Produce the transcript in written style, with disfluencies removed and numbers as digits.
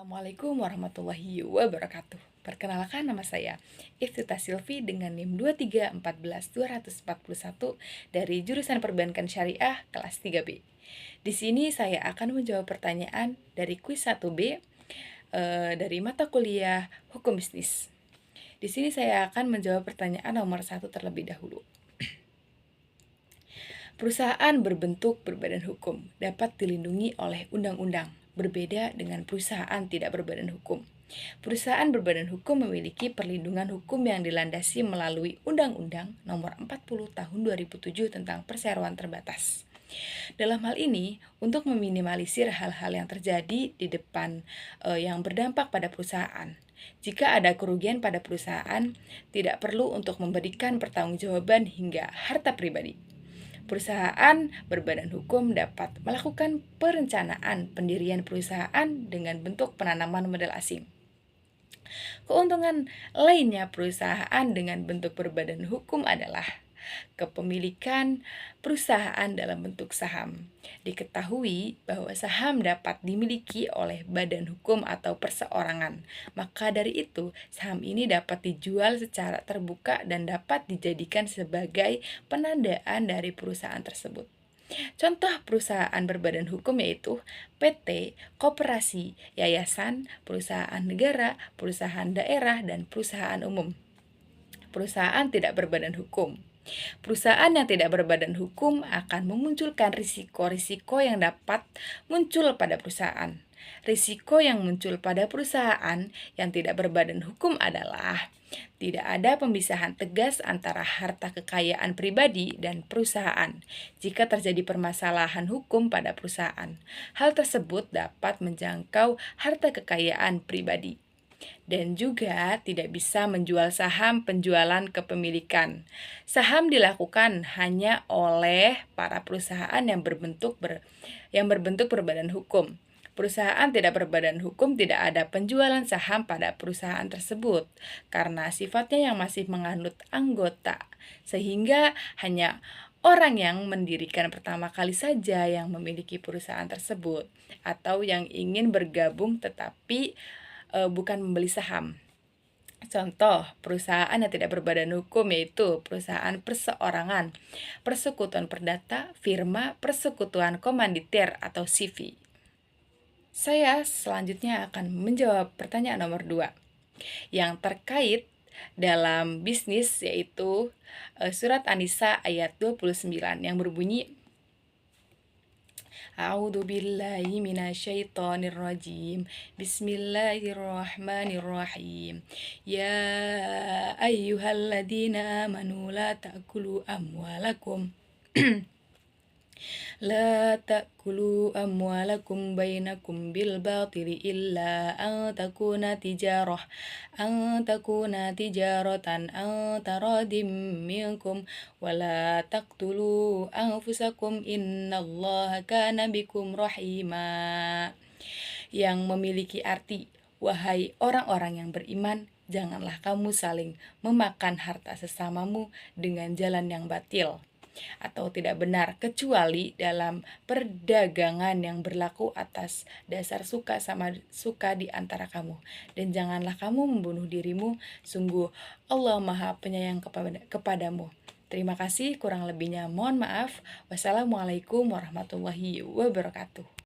Assalamualaikum warahmatullahi wabarakatuh. Perkenalkan, nama saya Iftitah Silvi dengan NIM 2314241 dari jurusan Perbankan Syariah kelas 3B. Di sini saya akan menjawab pertanyaan dari kuis 1B dari mata kuliah Hukum Bisnis. Di sini saya akan menjawab pertanyaan nomor 1 terlebih dahulu. Perusahaan berbentuk berbadan hukum dapat dilindungi oleh undang-undang, berbeda dengan perusahaan tidak berbadan hukum. Perusahaan berbadan hukum memiliki perlindungan hukum yang dilandasi melalui Undang-Undang Nomor 40 Tahun 2007 tentang Perseroan Terbatas. Dalam hal ini, untuk meminimalisir hal-hal yang terjadi di depan yang berdampak pada perusahaan. Jika ada kerugian pada perusahaan, tidak perlu untuk memberikan pertanggungjawaban hingga harta pribadi. Perusahaan berbadan hukum dapat melakukan perencanaan pendirian perusahaan dengan bentuk penanaman modal asing. Keuntungan lainnya perusahaan dengan bentuk berbadan hukum adalah kepemilikan perusahaan dalam bentuk saham. Diketahui bahwa saham dapat dimiliki oleh badan hukum atau perseorangan. Maka dari itu, saham ini dapat dijual secara terbuka dan dapat dijadikan sebagai penandaan dari perusahaan tersebut. Contoh perusahaan berbadan hukum yaitu PT, koperasi, yayasan, perusahaan negara, perusahaan daerah, dan perusahaan umum. Perusahaan tidak berbadan hukum. Perusahaan yang tidak berbadan hukum akan memunculkan risiko-risiko yang dapat muncul pada perusahaan. Risiko yang muncul pada perusahaan yang tidak berbadan hukum adalah tidak ada pemisahan tegas antara harta kekayaan pribadi dan perusahaan. Jika terjadi permasalahan hukum pada perusahaan, hal tersebut dapat menjangkau harta kekayaan pribadi. Dan juga tidak bisa menjual saham penjualan kepemilikan. Saham dilakukan hanya oleh para perusahaan yang berbentuk berbadan hukum. Perusahaan tidak berbadan hukum tidak ada penjualan saham pada perusahaan tersebut karena sifatnya yang masih menganut anggota, sehingga hanya orang yang mendirikan pertama kali saja yang memiliki perusahaan tersebut atau yang ingin bergabung tetapi bukan membeli saham. Contoh perusahaan yang tidak berbadan hukum yaitu perusahaan perseorangan, persekutuan perdata, firma, persekutuan komanditer atau CV. Saya selanjutnya akan menjawab pertanyaan nomor 2 yang terkait dalam bisnis, yaitu surat An-Nisa ayat 29 yang berbunyi, A'udzu billahi minasyaitonir rajim. Bismillahirrahmanirrahim. Ya ayyuhalladzina amanu la ta'kulu amwalakum La ta'kulu amwalakum bainakum bil batili illa an takuna tijaratan an taradim minkum wala taqtulu anfusakum innallaha kana bikum rahima. Yang memiliki arti, wahai orang-orang yang beriman, janganlah kamu saling memakan harta sesamamu dengan jalan yang batil atau tidak benar, kecuali dalam perdagangan yang berlaku atas dasar suka sama suka di antara kamu. Dan janganlah kamu membunuh dirimu, sungguh Allah Maha Penyayang kepadamu. Terima kasih, kurang lebihnya mohon maaf. Wassalamualaikum warahmatullahi wabarakatuh.